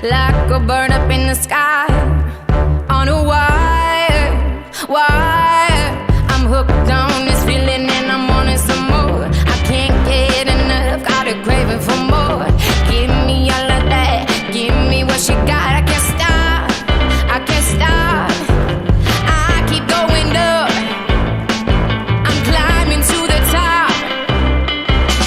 like a bird up in the sky, on a wire, wire. I'm hooked on this feeling and I'm wanting some more. I can't get enough, got a craving for more. Give me all of that, give me what you got. I can't stop, I can't stop. I keep going up, I'm climbing to the top.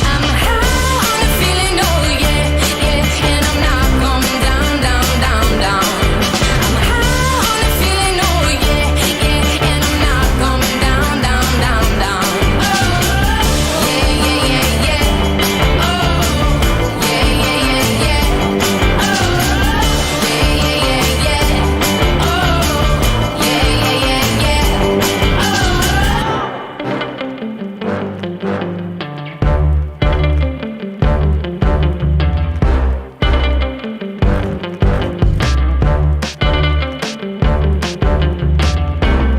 I'm high on the feeling, oh yeah, yeah. And I'm not coming down, down, down, down. I'm high on the feeling, oh yeah, yeah. And I'm not coming down, down, down, down. Oh, yeah, yeah, yeah, yeah. Oh, yeah, yeah, yeah, yeah. Oh, yeah, yeah, yeah, yeah. Oh, yeah, yeah, yeah,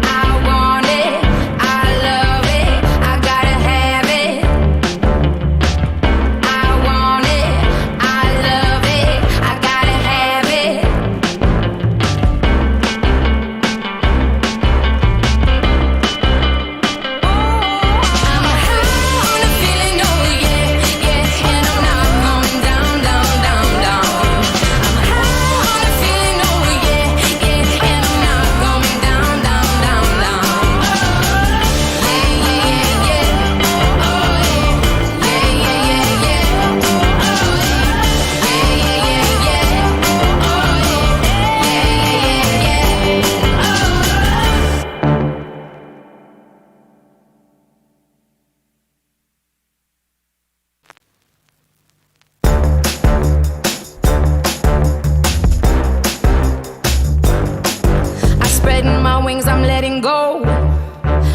I want it, I love it, I gotta have it. I want it, I love it, I gotta have it. I'm high on the feeling, oh yeah, yeah. And I'm not going down, down, down, down. I'm high on the feeling, oh yeah, yeah. And I'm not going down, down, down, down. Yeah, yeah, yeah, yeah. Oh, yeah, yeah, yeah, yeah. Oh, yeah, yeah, yeah, yeah. Oh, yeah, yeah, yeah, yeah. I spread my wings, I'm letting go.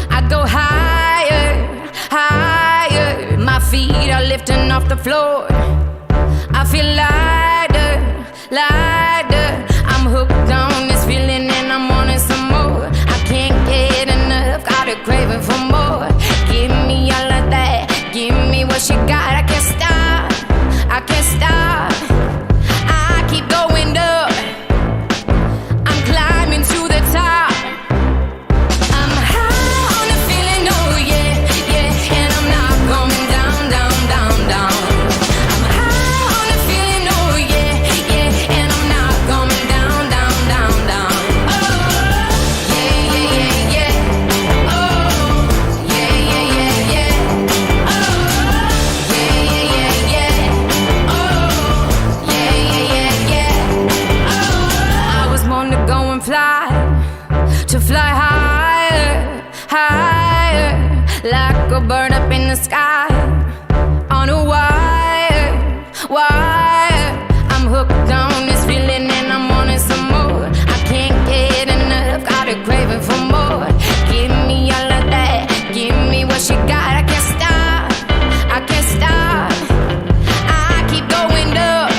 I go higher, higher. My feet are lifting off the floor. I feel lighter, lighter. I'm hooked on this feeling and I'm wanting some more. I can't get enough, got a craving for more. Give me all of that, give me what you got. I can't stop, I can't stop. I keep going up, I'm climbing to the top. I'm high on the feeling, oh yeah, yeah. And I'm not coming down, down, down, down. I'm high on the feeling, oh yeah, yeah. And I'm not coming down, down, down, down. Oh, yeah, yeah, yeah, yeah. Oh, yeah, yeah, yeah, yeah. Oh, yeah, yeah, yeah, yeah. Oh, yeah, yeah, yeah, yeah. Oh, I was born to go and fly, to fly higher, higher, like a bird up in the sky, on a wire, wire. I'm hooked on this feeling and I'm wanting some more. I can't get enough, got a craving for more. Give me all of that, give me what you got. I can't stop, I can't stop. I keep going up,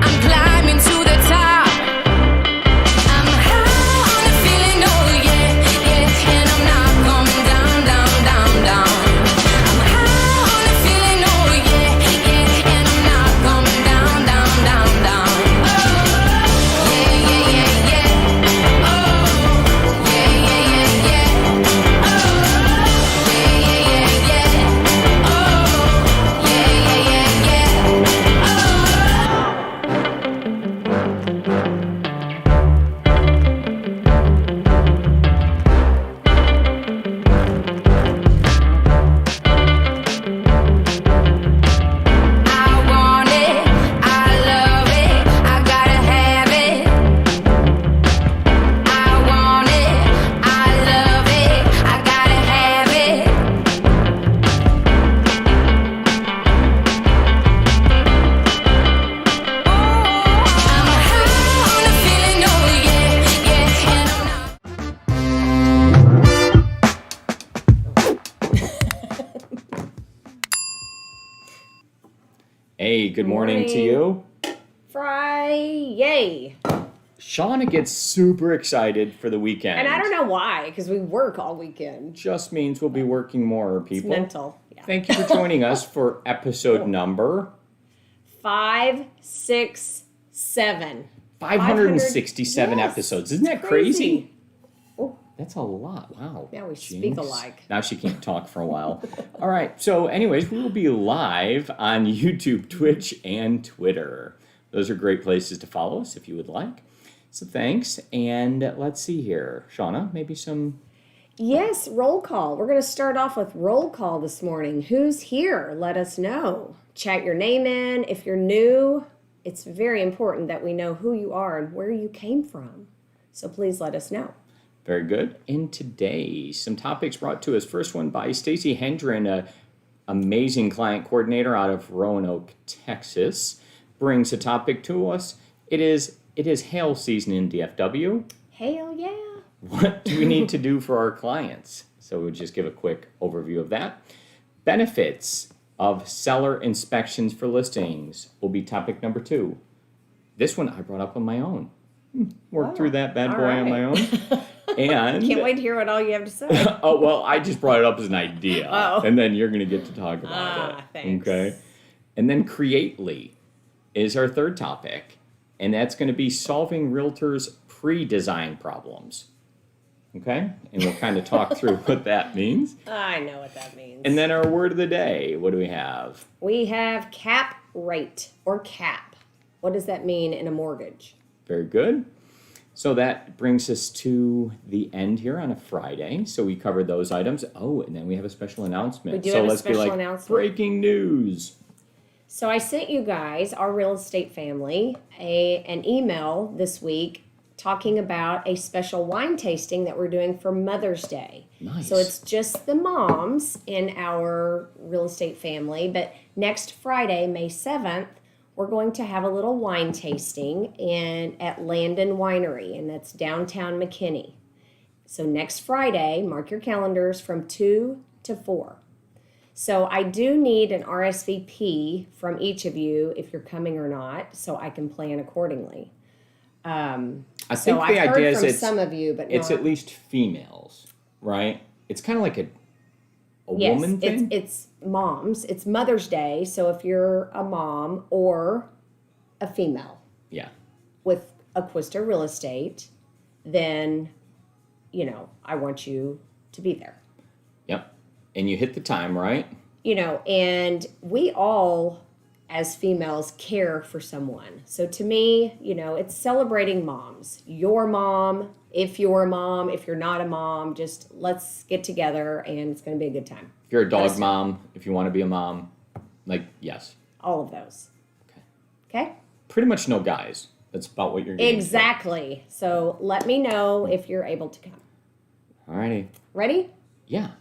I'm climbing to the top. I'm high on the feeling, oh yeah, yeah. And I'm not coming down, down, down, down. I'm high on the feeling, oh yeah, yeah. And I'm not coming down, down, down, down. Oh, yeah, yeah, yeah, yeah. Oh, yeah, yeah, yeah, yeah. Oh, yeah, yeah, yeah, yeah. Oh, yeah, yeah, yeah, yeah. I want it, I love it, I gotta have it. I want it, I love it, I gotta have it. I'm high on the feeling, oh yeah, yeah. And I'm not. Hey, good morning to Morning. you. Friday. Shana gets super excited for the weekend. And I don't know why, because we work all weekend. Just means we'll be working more, It's people. mental. Yeah. Thank you for joining us for episode number 5, 6, 567 Yes. episodes. Isn't that crazy? Oh, that's a lot. Wow. Now we Jinx. speak alike. Now she can't talk for a while. All right. So anyways, we will be live on YouTube, Twitch, and Twitter. Those are great places to follow us if you would like. So thanks. And let's see here. Shauna, maybe some... Yes, roll call. We're going to start off with roll call this morning. Who's here? Let us know. Chat your name in. If you're new, it's very important that we know who you are and where you came from. So please let us know. Very good. And today, some topics brought to us. First one by Stacy Hendren, an amazing client coordinator out of Roanoke, Texas, brings a topic to us. It is hail season in DFW. Hell yeah. What do we need to do for our clients? So we'll just give a quick overview of that. Benefits of seller inspections for listings will be topic number 2. This one I brought up on my own. Worked through that bad boy on my own. And Can't wait to hear what all you have to say. oh, well, I just brought it up as an idea. Oh. And then you're going to get to talk about it. Thanks. Okay. And then Creately is our third topic. And that's going to be solving realtors' pre-design problems. Okay? And we'll kind of talk through what that means. I know what that means. And then our word of the day, what do we have? We have cap rate or cap. What does that mean in a mortgage? Very good. So that brings us to the end here on a Friday. So we covered those items. Oh, and then we have a special announcement. We do so have a let's special be like, announcement. breaking news. So I sent you guys, our real estate family, an email this week talking about a special wine tasting that we're doing for Mother's Day. Nice. So it's just the moms in our real estate family, but next Friday, May 7th, we're going to have a little wine tasting at Landon Winery, and that's downtown McKinney. So next Friday, mark your calendars from 2 to 4. So I do need an RSVP from each of you if you're coming or not, so I can plan accordingly. I So think I've the heard idea is from it's, some of you, but it's not. at least females, right? It's kind of like a Yes, woman thing. it's moms. It's Mother's Day, so if you're a mom or a female Yeah. with Acquisto Real Estate, then, I want you to be there. Yep. And you hit the time, right? And we all, as females, care for someone. So to me, it's celebrating moms. Your mom, if you're a mom, if you're not a mom, just let's get together and it's going to be a good time. If you're a dog mom, if you want to be a mom, yes. All of those. Okay. Okay? Pretty much no guys. That's about what you're getting. Exactly. So let me know if you're able to come. Alrighty. Ready? Yeah.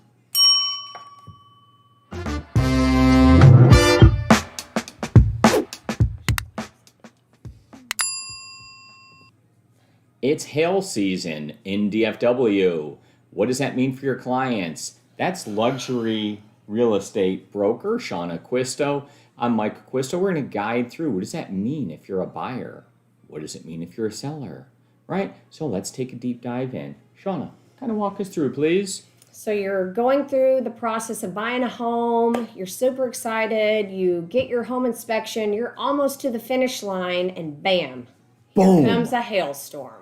It's hail season in DFW. What does that mean for your clients? That's luxury real estate broker, Shana Acquisto. I'm Mike Acquisto. We're going to guide through what does that mean if you're a buyer? What does it mean if you're a seller? Right? So let's take a deep dive in. Shana, kind of walk us through, please. So you're going through the process of buying a home. You're super excited. You get your home inspection. You're almost to the finish line and bam, Boom. here comes a hailstorm.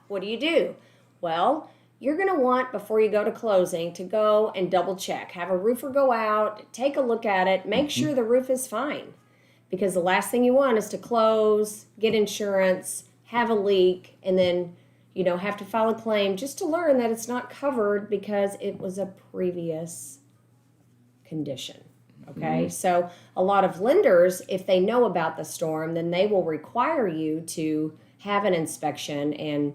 What do? Well, you're going to want, before you go to closing, to go and double check. Have a roofer go out, take a look at it, make sure the roof is fine. Because the last thing you want is to close, get insurance, have a leak, and then, have to file a claim just to learn that it's not covered because it was a previous condition. Okay, so a lot of lenders, if they know about the storm, then they will require you to have an inspection and,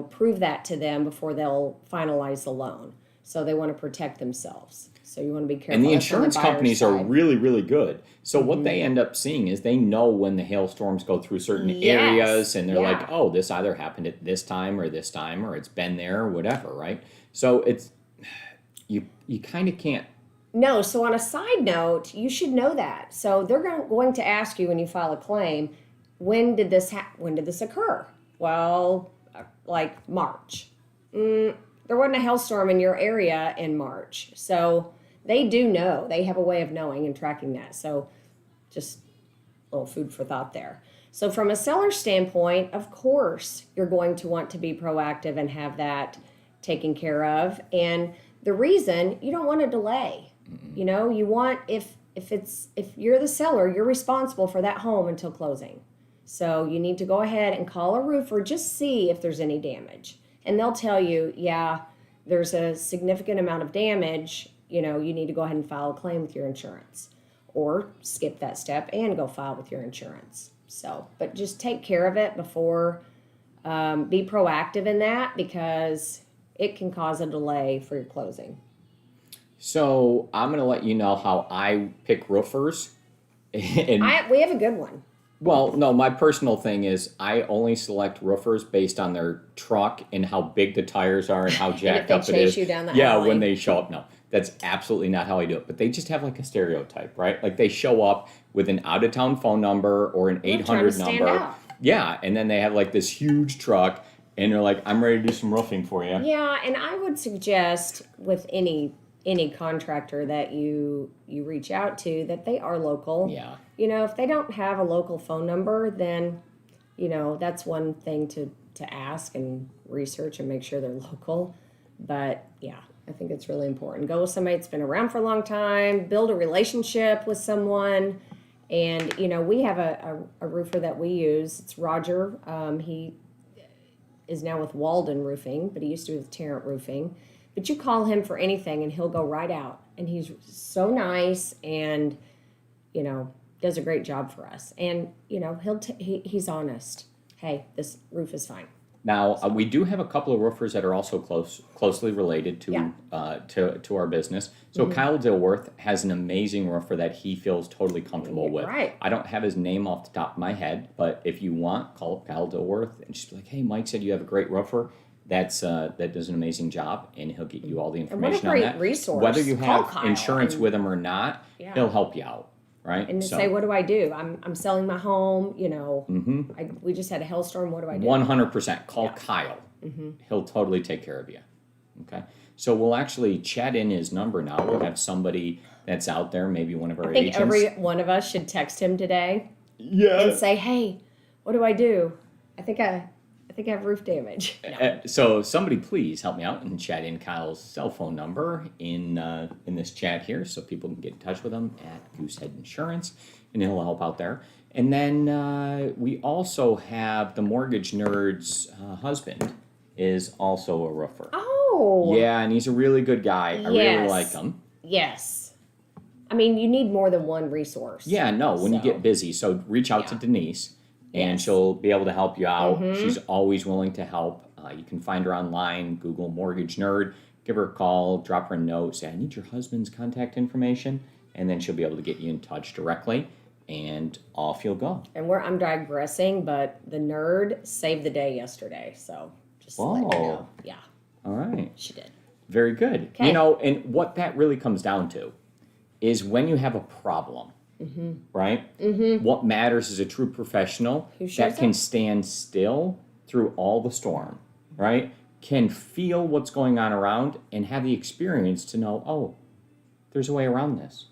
prove that to them before they'll finalize the loan. So they want to protect themselves. So you want to be careful. And the That's on insurance buyer's companies are side. really, really good. So what they end up seeing is they know when the hailstorms go through certain areas, and they're like, oh, this either happened at this time, or it's been there, or whatever, right? So it's, you kind of can't. No, so on a side note, you should know that. So they're going to ask you when you file a claim, when did this occur? Well, like March. There wasn't a hailstorm in your area in March. So they do know. They have a way of knowing and tracking that. So just little food for thought there. So from a seller standpoint, of course, you're going to want to be proactive and have that taken care of. And the reason, you don't want to delay. You know, you want, if you're the seller, you're responsible for that home until closing. So you need to go ahead and call a roofer, just see if there's any damage. And they'll tell you, yeah, there's a significant amount of damage, you know, you need to go ahead and file a claim with your insurance. Or skip that step and go file with your insurance. So, but just take care of it before, be proactive in that, because it can cause a delay for your closing. So I'm going to let you know how I pick roofers. And We have a good one. well, no, my personal thing is I only select roofers based on their truck and how big the tires are and how jacked up it is. Chase you down the Yeah, alley. when they show up. No, that's absolutely not how I do it. But they just have like a stereotype, right? Like they show up with an out-of-town phone number or an They're 800 trying to stand number. out. Yeah, and then they have like this huge truck and they're like, I'm ready to do some roofing for you. Yeah, and I would suggest with any contractor that you reach out to that they are local. Yeah. You know, if they don't have a local phone number, then, you know, that's one thing to ask and research and make sure they're local. But yeah, I think it's really important. Go with somebody that's been around for a long time, build a relationship with someone. And, you know, we have a roofer that we use. It's Roger. He is now with Walden Roofing, but he used to be with Tarrant Roofing. But you call him for anything and he'll go right out. And he's so nice and, you know, does a great job for us. And, you know, he's honest. Hey, this roof is fine. Now, we do have a couple of roofers that are also closely related to to our business. So Kyle Dilworth has an amazing roofer that he feels totally comfortable with. Right. I don't have his name off the top of my head, but if you want, call up Kyle Dilworth and just be like, hey, Mike said you have a great roofer. That does an amazing job, and he'll get you all the information on that. And what a great resource. Whether you Call have Kyle insurance with him or not, he'll help you out. Right? And to say, what do I do? I'm selling my home, you know. We just had a hailstorm. What do I do? 100%. Call Kyle. He'll totally take care of you. Okay. So we'll actually chat in his number now. We'll have somebody that's out there, maybe one of our agents. I think every one of us should text him today. Yeah. And say, hey, what do I do? I think I have roof damage. No. So somebody please help me out and chat in Kyle's cell phone number in this chat here so people can get in touch with him at Goosehead Insurance, and he'll help out there. And then we also have the mortgage nerd's husband is also a roofer. Oh. Yeah, and he's a really good guy. I really like him. Yes. I mean, you need more than one resource. Yeah, no, when you get busy. So reach out to Denise, and she'll be able to help you out. She's always willing to help. You can find her online, Google Mortgage Nerd. Give her a call, drop her a note, say, I need your husband's contact information, and then she'll be able to get you in touch directly, and off you'll go. And I'm digressing, but the nerd saved the day yesterday, so just let you know. Yeah. All right. She did. Very good. Okay. You know, and what that really comes down to is when you have a problem, right? What matters is a true professional that can stand still through all the storm, right? Can feel what's going on around and have the experience to know, oh, there's a way around this.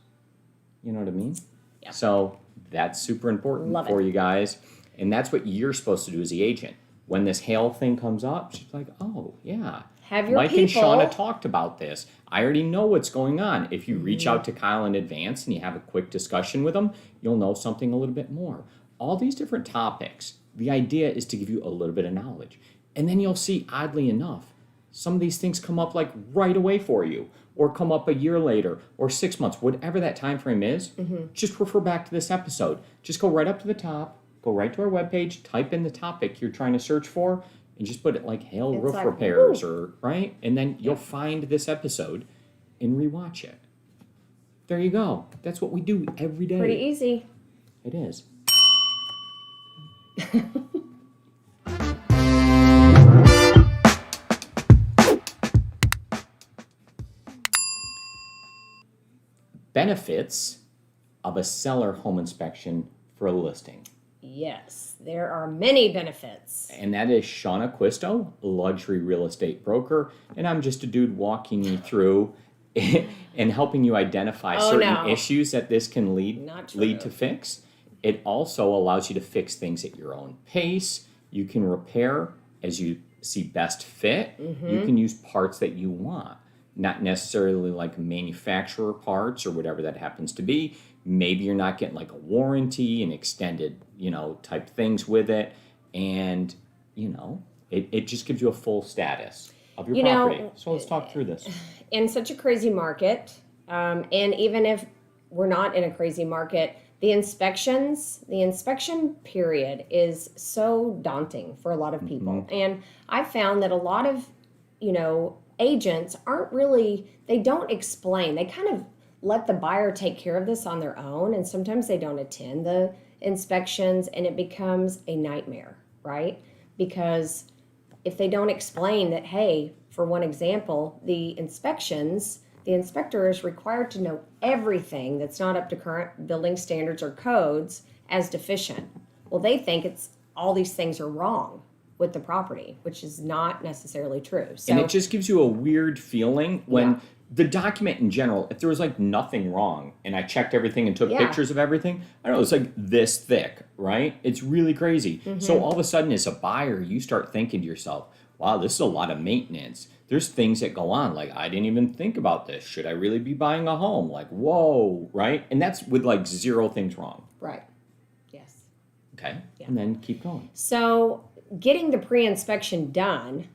You know what I mean? Yeah. So that's super important for you guys. And that's what you're supposed to do as the agent. When this hail thing comes up, she's like, oh, yeah. Have your Mike people. and Shana talked about this. I already know what's going on. If you reach out to Kyle in advance and you have a quick discussion with him, you'll know something a little bit more. All these different topics, the idea is to give you a little bit of knowledge. And then you'll see, oddly enough, some of these things come up like right away for you, or come up a year later, or 6 months, whatever that time frame is. Just refer back to this episode. Just go right up to the top, go right to our webpage, type in the topic you're trying to search for, and just put it like hail roof repairs, or right, and then you'll find this episode and rewatch it. There you go. That's what we do every day. Pretty easy. It is. Benefits of a seller home inspection for a listing. Yes, there are many benefits. And that is Shana Acquisto, luxury real estate broker. And I'm just a dude walking you through and helping you identify certain issues that this can lead to fix. It also allows you to fix things at your own pace. You can repair as you see best fit. You can use parts that you want, not necessarily like manufacturer parts or whatever that happens to be. Maybe you're not getting like a warranty and extended, type things with it. And, it just gives you a full status of your property. So let's talk through this. In such a crazy market, and even if we're not in a crazy market, the inspection period is so daunting for a lot of people. And I found that a lot of, agents they don't explain. They kind of let the buyer take care of this on their own. And sometimes they don't attend the inspections and it becomes a nightmare, right? Because if they don't explain that, hey, for one example, the inspector is required to know everything that's not up to current building standards or codes as deficient. Well, they think all these things are wrong with the property, which is not necessarily true. So, and it just gives you a weird feeling when the document in general, if there was like nothing wrong and I checked everything and took pictures of everything, I don't know, it's like this thick, right? It's really crazy. So all of a sudden as a buyer, you start thinking to yourself, wow, this is a lot of maintenance. There's things that go on, like, I didn't even think about this. Should I really be buying a home? Like, whoa, right? And that's with like zero things wrong. Right. Yes. Okay. Yeah. And then keep going. So getting the pre-inspection done,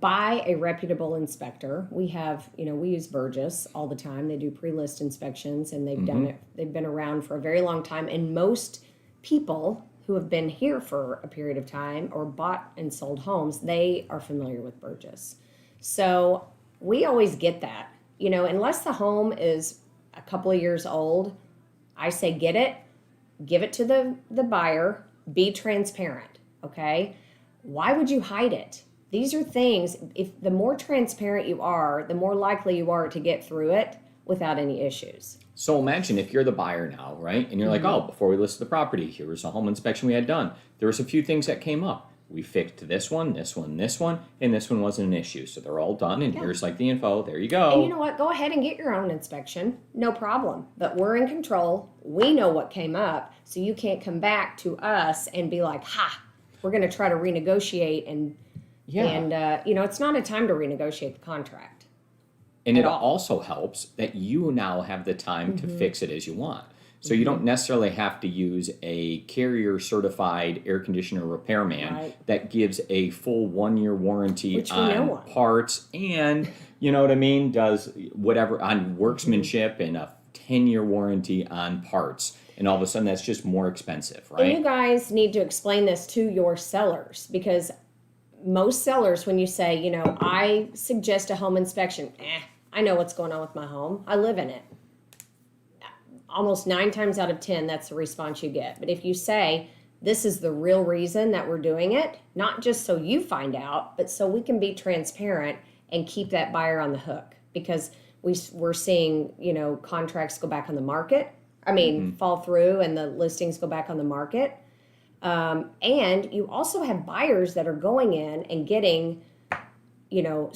by a reputable inspector. We have, we use Burgess all the time. They do pre-list inspections and they've done it. They've been around for a very long time. And most people who have been here for a period of time or bought and sold homes, they are familiar with Burgess. So we always get that, unless the home is a couple of years old, I say get it, give it to the buyer, be transparent, okay? Why would you hide it? These are things, if the more transparent you are, the more likely you are to get through it without any issues. So imagine if you're the buyer now, right? And you're like, oh, before we listed the property, here was a home inspection we had done. There was a few things that came up. We fixed this one, and this one wasn't an issue. So they're all done, and here's like the info. There you go. And you know what? Go ahead and get your own inspection. No problem. But we're in control. We know what came up, so you can't come back to us and be like, we're going to try to renegotiate. And it's not a time to renegotiate the contract. And it also helps that you now have the time to fix it as you want. So you don't necessarily have to use a carrier certified air conditioner repairman that gives a full 1-year warranty on parts and, does whatever on workmanship and a 10-year warranty on parts. And all of a sudden that's just more expensive, right? And you guys need to explain this to your sellers because most sellers, when you say, I suggest a home inspection, I know what's going on with my home. I live in it. Almost 9 times out of 10, that's the response you get. But if you say, this is the real reason that we're doing it, not just so you find out, but so we can be transparent and keep that buyer on the hook. Because we're seeing, contracts go back on the market. Fall through and the listings go back on the market. And you also have buyers that are going in and getting, no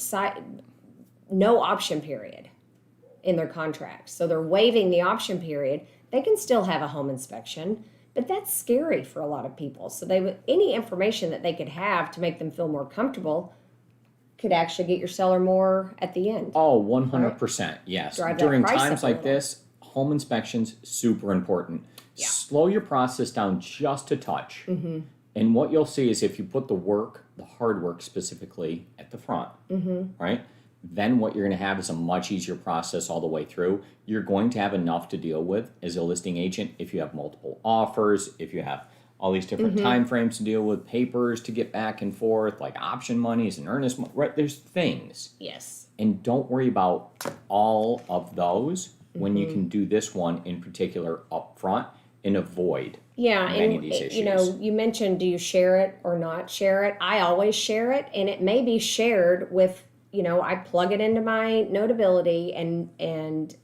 option period in their contracts. So they're waiving the option period. They can still have a home inspection, but that's scary for a lot of people. So any information that they could have to make them feel more comfortable could actually get your seller more at the end. Oh, 100%. Right? Yes. During times like this, home inspections, super important. Yeah. Slow your process down just a touch. And what you'll see is if you put the hard work specifically at the front, right? Then what you're going to have is a much easier process all the way through. You're going to have enough to deal with as a listing agent if you have multiple offers, if you have all these different time frames to deal with, papers to get back and forth, like option monies and earnest money. Right? There's things. Yes. And don't worry about all of those when you can do this one in particular up front and avoid many of these issues. You mentioned, do you share it or not share it? I always share it, and it may be shared with, I plug it into my Notability and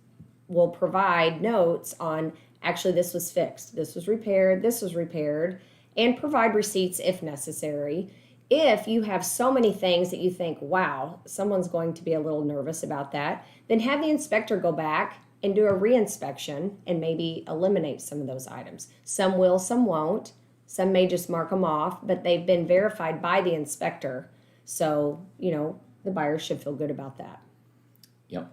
will provide notes on actually this was fixed, this was repaired, and provide receipts if necessary. If you have so many things that you think, wow, someone's going to be a little nervous about that, then have the inspector go back and do a reinspection and maybe eliminate some of those items. Some will, some won't. Some may just mark them off, but they've been verified by the inspector. So, the buyer should feel good about that. Yep.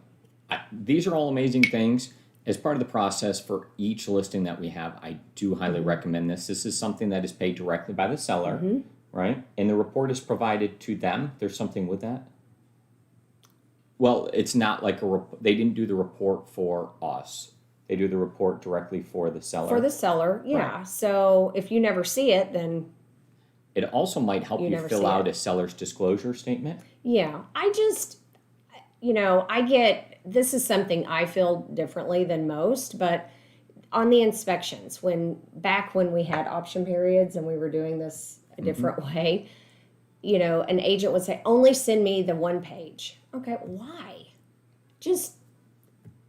These are all amazing things. As part of the process for each listing that we have, I do highly recommend this. This is something that is paid directly by the seller, right? And the report is provided to them. There's something with that. Well, it's not like they didn't do the report for us. They do the report directly for the seller. For the seller, yeah. Right. So if you never see it, then it also might help you fill out a seller's disclosure statement. Yeah. I just, this is something I feel differently than most, but on the inspections, back when we had option periods and we were doing this a different way, an agent would say, only send me the one page. Okay, why?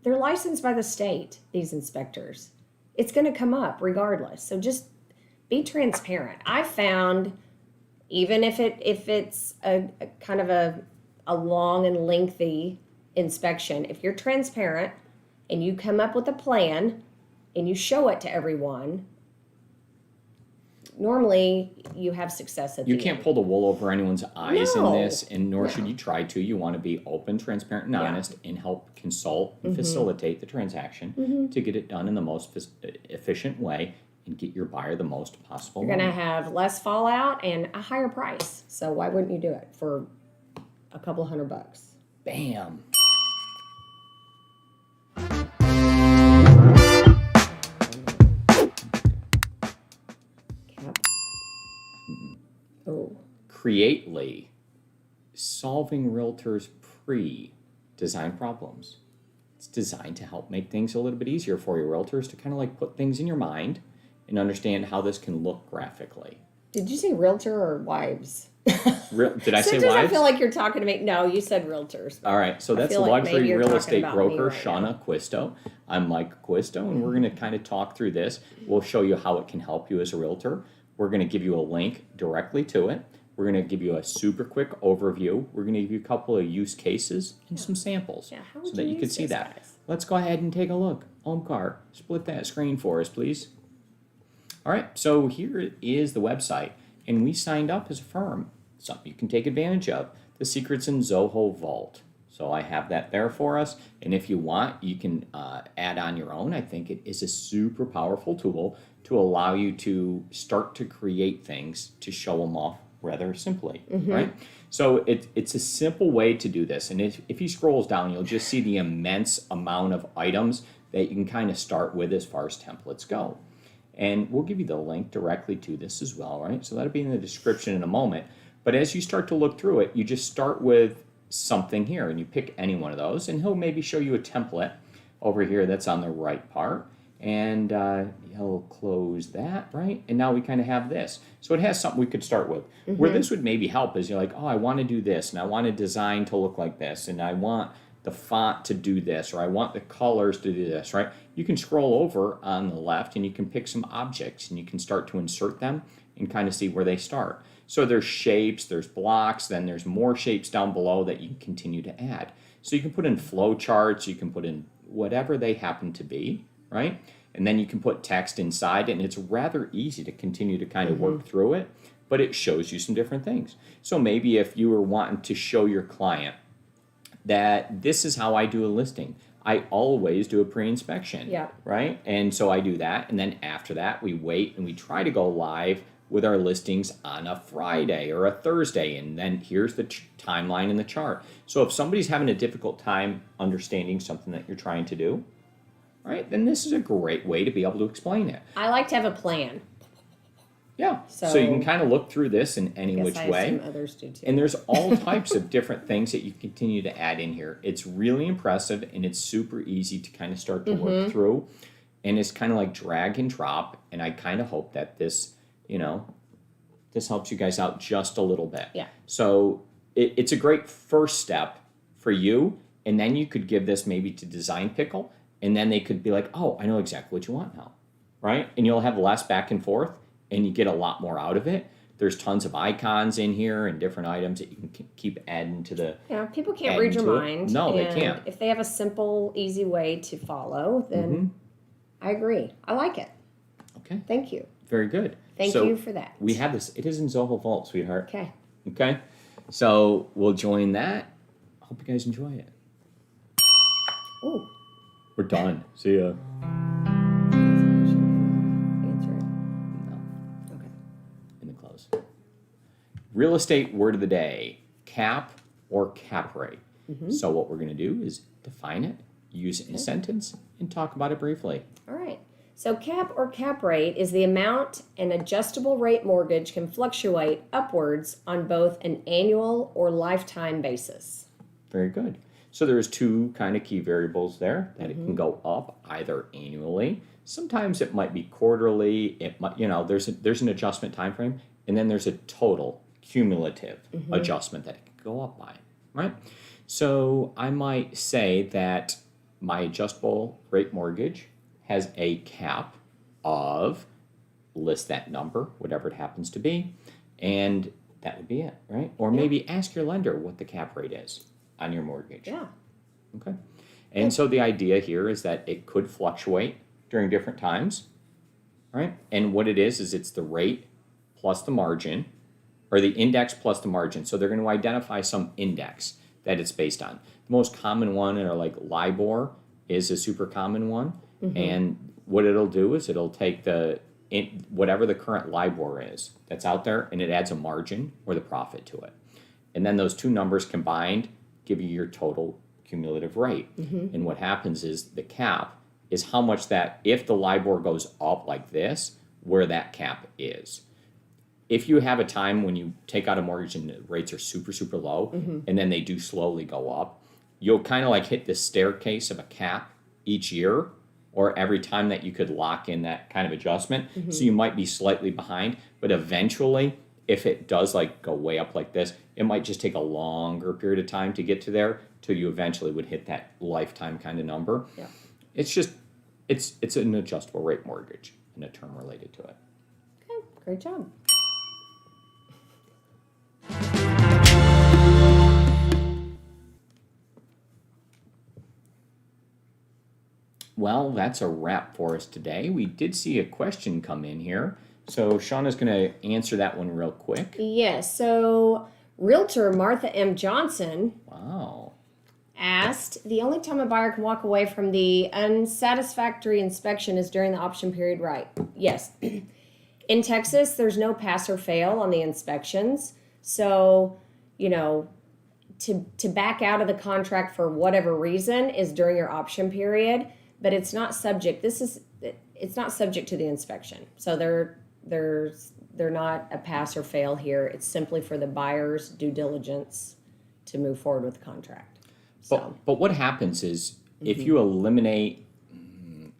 They're licensed by the state, these inspectors. It's going to come up regardless. So just be transparent. I found, even if it's a kind of a long and lengthy inspection, if you're transparent and you come up with a plan and you show it to everyone, normally you have success at the end. You can't pull the wool over anyone's eyes in this, and nor should you try to. You want to be open, transparent, and honest, and help consult and facilitate the transaction to get it done in the most efficient way and get your buyer the most possible. You're going to have less fallout and a higher price. So why wouldn't you do it for a couple $100? Bam. Creately, solving realtors' pre-design problems. It's designed to help make things a little bit easier for your realtors to kind of like put things in your mind and understand how this can look graphically. Did you say realtor or wives? Did I say wives? I feel like you're talking to me. No, you said realtors. All right, so that's luxury real estate broker Shana Acquisto. I'm Mike Acquisto, and we're going to kind of talk through this. We'll show you how it can help you as a realtor. We're going to give you a link directly to it. We're going to give you a super quick overview. We're going to give you a couple of use cases and some samples so that you can see that. Guys? Let's go ahead and take a look. Omkar, split that screen for us, please. All right, so here is the website, and we signed up as a firm. Something you can take advantage of. The secret's in Zoho Vault. So I have that there for us, and if you want, you can add on your own. I think it is a super powerful tool to allow you to start to create things to show them off rather simply, right? So it's a simple way to do this. And if he scrolls down, you'll just see the immense amount of items that you can kind of start with as far as templates go. And we'll give you the link directly to this as well, right? So that'll be in the description in a moment. But as you start to look through it, you just start with something here, and you pick any one of those, and he'll maybe show you a template over here that's on the right part. And he'll close that, right? And now we kind of have this. So it has something we could start with. Where this would maybe help is you're like, oh, I want to do this, and I want a design to look like this, and I want the font to do this, or I want the colors to do this, right? You can scroll over on the left, and you can pick some objects, and you can start to insert them and kind of see where they start. So there's shapes, there's blocks, then there's more shapes down below that you can continue to add. So you can put in flow charts, you can put in whatever they happen to be, right? And then you can put text inside, and it's rather easy to continue to kind of work through it, but it shows you some different things. So maybe if you were wanting to show your client that this is how I do a listing, I always do a pre-inspection, right? And so I do that, and then after that, we wait and we try to go live with our listings on a Friday or a Thursday, and then here's the timeline in the chart. So if somebody's having a difficult time understanding something that you're trying to do, right, then this is a great way to be able to explain it. I like to have a plan. Yeah, so you can kind of look through this in any which way. Some others do too. And there's all types of different things that you continue to add in here. It's really impressive, and it's super easy to kind of start to work through. And it's kind of like drag and drop, and I kind of hope that this, this helps you guys out just a little bit. Yeah. So it's a great first step for you, and then you could give this maybe to Design Pickle, and then they could be like, oh, I know exactly what you want now, right? And you'll have less back and forth, and you get a lot more out of it. There's tons of icons in here and different items that you can keep adding to the. Yeah, people can't read your mind. No, they and can't. If they have a simple, easy way to follow, then I agree. I like it. Okay. Thank you. Very good. Thank you for that. We have this. It is in Zoho Vault, sweetheart. Okay. Okay. So we'll join that. Hope you guys enjoy it. Ooh. We're done. See ya. Answer it. No, Okay. in the close. Real estate word of the day: cap or cap rate. So what we're going to do is define it, use it in a sentence, and talk about it briefly. All right. So cap or cap rate is the amount an adjustable rate mortgage can fluctuate upwards on both an annual or lifetime basis. Very good. So there's two kind of key variables there that it can go up either annually. Sometimes it might be quarterly. It might, there's an adjustment time frame, and then there's a total cumulative adjustment that it can go up by, right? So I might say that my adjustable rate mortgage has a cap of, list that number, whatever it happens to be, and that would be it, right? Or maybe ask your lender what the cap rate is on your mortgage. Yeah. Okay. And so the idea here is that it could fluctuate during different times, right? And what it is it's the rate plus the margin, or the index plus the margin. So they're going to identify some index that it's based on. The most common one are like LIBOR is a super common one. And what it'll do is it'll take whatever the current LIBOR is that's out there, and it adds a margin or the profit to it. And then those two numbers combined give you your total cumulative rate. And what happens is the cap is how much that, if the LIBOR goes up like this, where that cap is. If you have a time when you take out a mortgage and the rates are super, super low, and then they do slowly go up, you'll kind of like hit this staircase of a cap each year, or every time that you could lock in that kind of adjustment. So you might be slightly behind, but eventually, if it does like go way up like this, it might just take a longer period of time to get to there till you eventually would hit that lifetime kind of number. Yeah. It's just, it's an adjustable rate mortgage and a term related to it. Okay. Great job. Well, that's a wrap for us today. We did see a question come in here. So Shauna's going to answer that one real quick. Yes. So Realtor Martha M. Johnson Wow. asked, the only time a buyer can walk away from the unsatisfactory inspection is during the option period, right? Yes. In Texas, there's no pass or fail on the inspections. So, to back out of the contract for whatever reason is during your option period, but it's not subject. It's not subject to the inspection. So they're not a pass or fail here. It's simply for the buyer's due diligence to move forward with the contract. So. But what happens is if you eliminate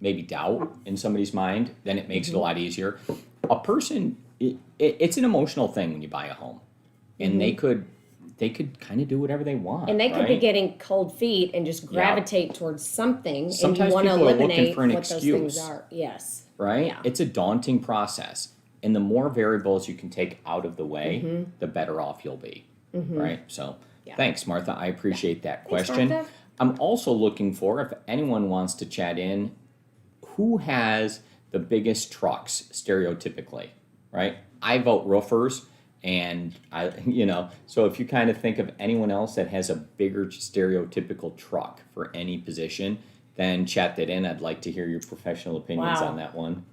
maybe doubt in somebody's mind, then it makes it a lot easier. A person, it's an emotional thing when you buy a home, and they could kind of do whatever they want. And they could be getting cold feet and just gravitate towards something. Sometimes and you want to people are looking eliminate for an what excuse. those things are. Yes. Right? Yeah. It's a daunting process. And the more variables you can take out of the way, the better off you'll be. Right? So thanks, Martha. I appreciate that question. Martha. I'm also looking for, if anyone wants to chat in, who has the biggest trucks stereotypically, right? I vote roofers. And so if you kind of think of anyone else that has a bigger stereotypical truck for any position, then chat that in. I'd like to hear your professional opinions on that one.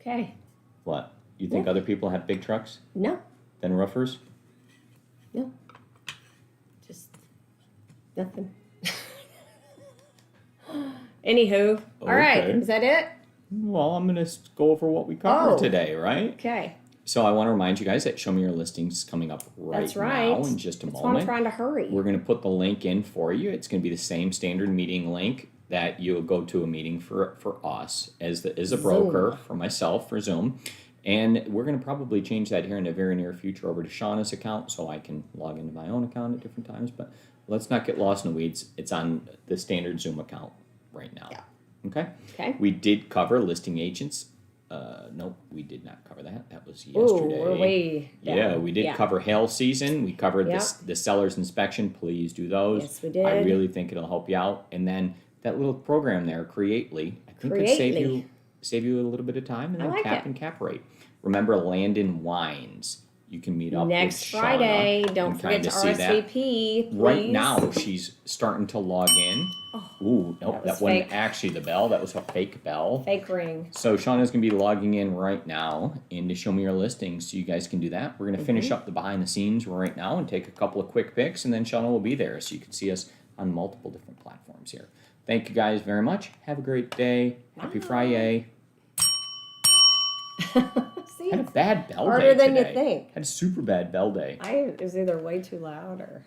Okay. What? You think other people have big trucks No. than roofers? No. Just nothing. Anywho. All right. Okay. Is that it? Well, I'm going to go over what we covered today, right? Okay. So I want to remind you guys that Show Me Your Listings is coming up That's right. now in just a That's moment. why I'm trying to hurry. We're going to put the link in for you. It's going to be the same standard meeting link that you'll go to a meeting for us as a broker, for myself, for Zoom. And we're going to probably change that here in the very near future over to Shauna's account so I can log into my own account at different times. But let's not get lost in the weeds. It's on the standard Zoom account right now. Yeah. Okay? Okay. We did cover listing agents Nope, we did not cover that. That was yesterday. Ooh, we're way down. Yeah, we did cover hail season. We covered Yep. the seller's inspection. Please do those. Yes, we did. I really think it'll help you out. And then that little program there, Creately, I think could save you a little bit of time. And then like cap it. and cap rate. Remember Landon Wines. You can meet up Next with Shana Friday. Don't and forget to kinda see that. RSVP, please. Right now, she's starting to log in. Ooh, nope, was that wasn't fake. actually the bell. That was a fake bell. Fake ring. So Shauna's going to be logging in right now in to show me your listings, so you guys can do that. We're going to finish up the behind the scenes right now and take a couple of quick pics, and then Shauna will be there, so you can see us on multiple different platforms here. Thank you guys very much. Have a great day. Happy Friday. See, Had a it's bad bell harder day than you today. think. Had a super bad bell day. It was either way too loud or...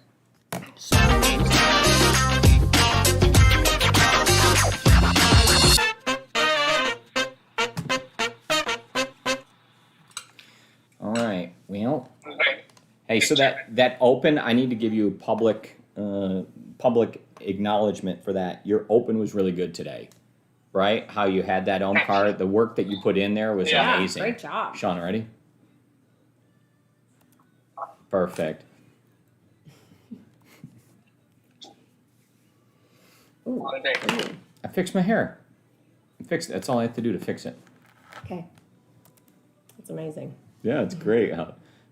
All right. Well, hey, so that open, I need to give you public acknowledgement for that. Your open was really good today, right? How you had that home card, the work that you put in there was amazing. Great job. Sean, ready? Perfect. Ooh. I fixed my hair. That's all I have to do to fix it. Okay. That's amazing. Yeah, it's great.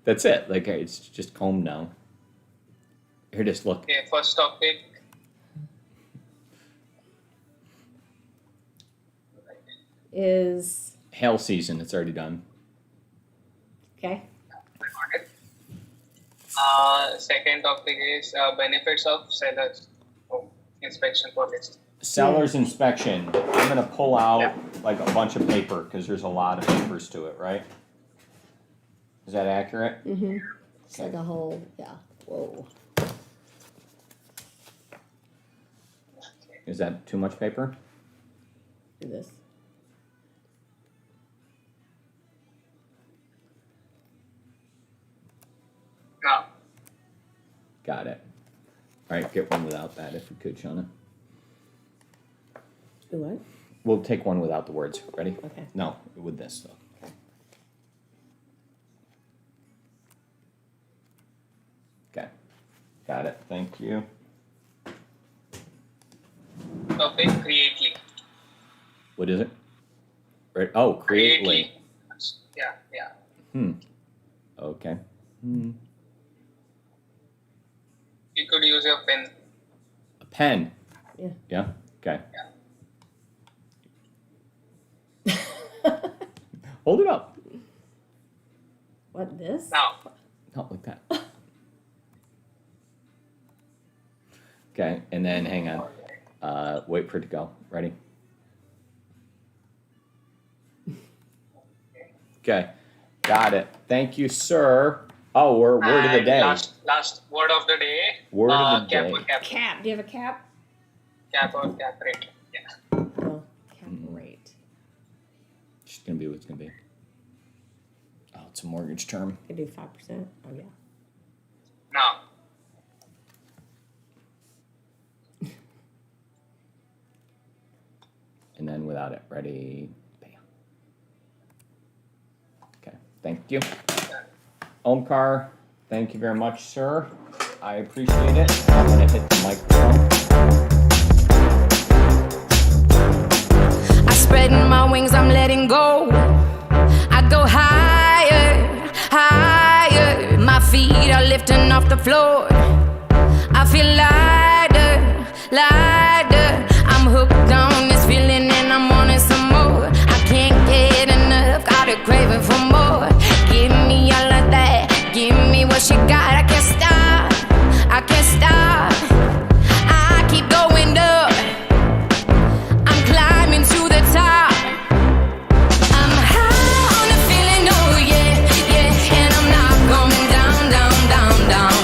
That's it. Like, it's just combed now. Here, just look. Okay, first topic. Is... Hail season. It's already done. Okay. Second topic is benefits of sellers inspection policy. Seller's inspection. I'm going to pull out like a bunch of paper because there's a lot of papers to it, right? Is that accurate? Mm-hmm. It's like a whole... Yeah. Whoa. Is that too much paper? Do this. Now, Got it. All right, get one without that if you could, Shauna. Do what? We'll take one without the words. Ready? Okay. No, with this though. Okay. Got it. Thank you. topic creately. What is it? Right. Oh, Creately. Yeah. Okay. You could use your pen. A pen. Yeah. Yeah. Okay. Hold it up. What, this? Now, Not like that. Okay, and then hang on. Wait for it to go. Ready? Okay, got it. Thank you, sir. Oh, we're word of the and day. Last word of the day. Word of the cap day. or cap. Cap. Do you have a cap? Cap or cap rate. Yeah. Oh, cap rate. It's gonna be what it's gonna be. Oh, it's a mortgage term. Could do 5%. Oh, yeah. Now, And then without it. Ready? Bam. Okay, thank you. Omkar, thank you very much, sir. I appreciate it. I'm gonna hit the microphone. I spread my wings, I'm letting go. I go higher, higher. My feet are lifting off the floor. I feel lighter, lighter. I'm hooked on this feeling and I'm wanting some more. I can't get enough, got a craving for more. Give me all of that, give me what you got. I can't stop, I can't stop. I keep going up, I'm climbing to the top. I'm high on the feeling, oh yeah, yeah. And I'm not going down, down, down, down.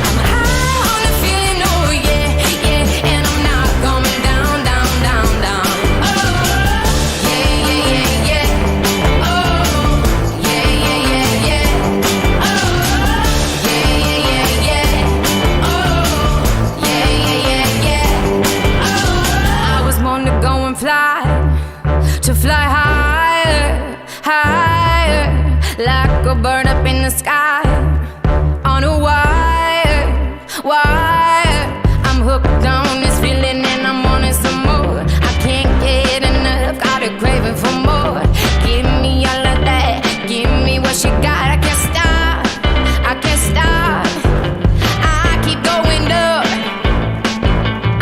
I'm high on the feeling, oh yeah, yeah. And I'm not a bird up in the sky, on a wire, wire. I'm hooked on this feeling and I'm wanting some more. I can't get enough, got a craving for more. Give me all of that, give me what you got. I can't stop, I can't stop. I keep going up,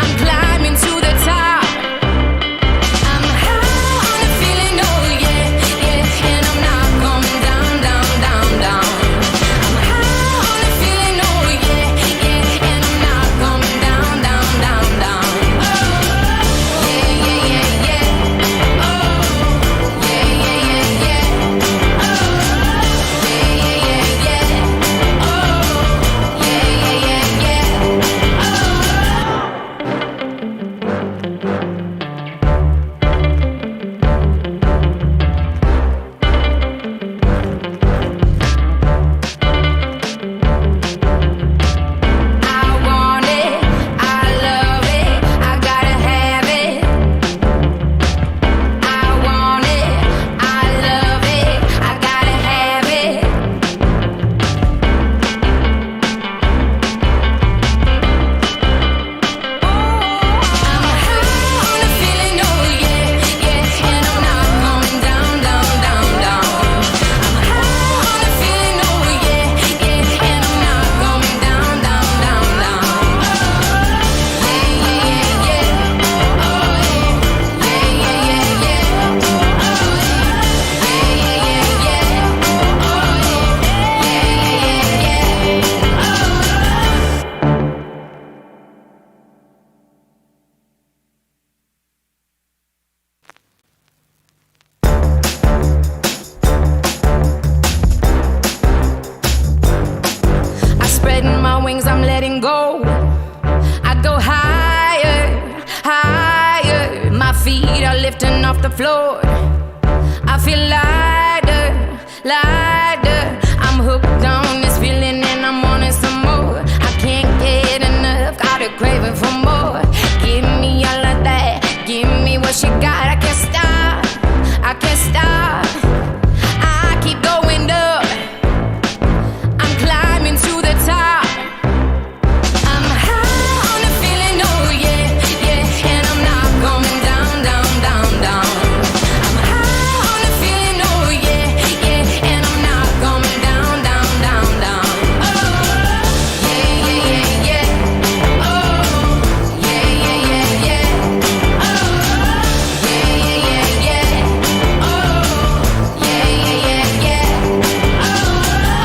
I'm climbing to the top. I'm high on a feeling, oh yeah, yeah. And I'm not coming down, down, down, down. I'm high on a feeling, oh yeah, yeah. And I'm not coming down, down, down, down. Oh, yeah, yeah, yeah, yeah. Oh, yeah, yeah, yeah, yeah. Oh, yeah, yeah, yeah, yeah. Oh, yeah, yeah, yeah, yeah. I want it, I love it, I gotta have it. I want it, I love it, I gotta have it. I'm high on a feeling, oh yeah, yeah. And I'm not coming down, down, down, down. I'm high on a feeling, oh yeah, yeah. And I'm not coming down, down, down, down. Yeah, yeah, yeah, yeah. Oh yeah, yeah, yeah, yeah, yeah. Oh yeah, yeah, yeah, yeah. Oh yeah, yeah, yeah, yeah. I'm spreading my wings, I'm letting go. I go higher, higher. My feet are lifting off the floor. I feel lighter, lighter. I'm hooked on this feeling and I'm wanting some more. I can't get enough, got a craving for more. Give me all of that, give me what you got. I can't stop, I can't stop. I keep going up, I'm climbing to the top. I'm high on a feeling, oh yeah, yeah. And I'm not coming down, down, down, down. I'm high on a feeling, oh yeah, yeah. And I'm not coming down, down, down, down. Oh, yeah, yeah, yeah, yeah. Oh, yeah, yeah, yeah, yeah. Oh, yeah, yeah, yeah, yeah. Oh, yeah, yeah, yeah, yeah. Oh,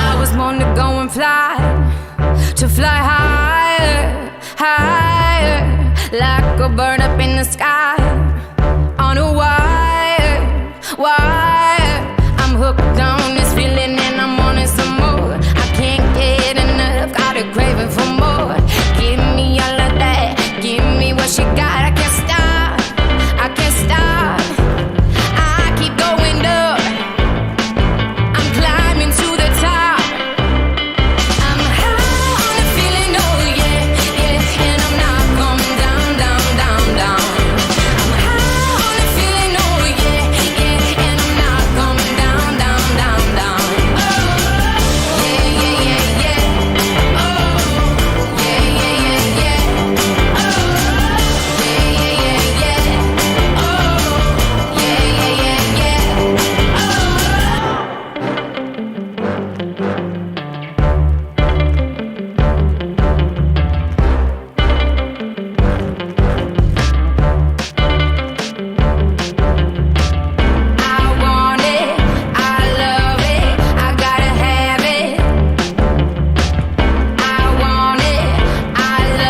I was born to go and fly, to fly higher, higher, like a bird up in the sky, on a wire, wire.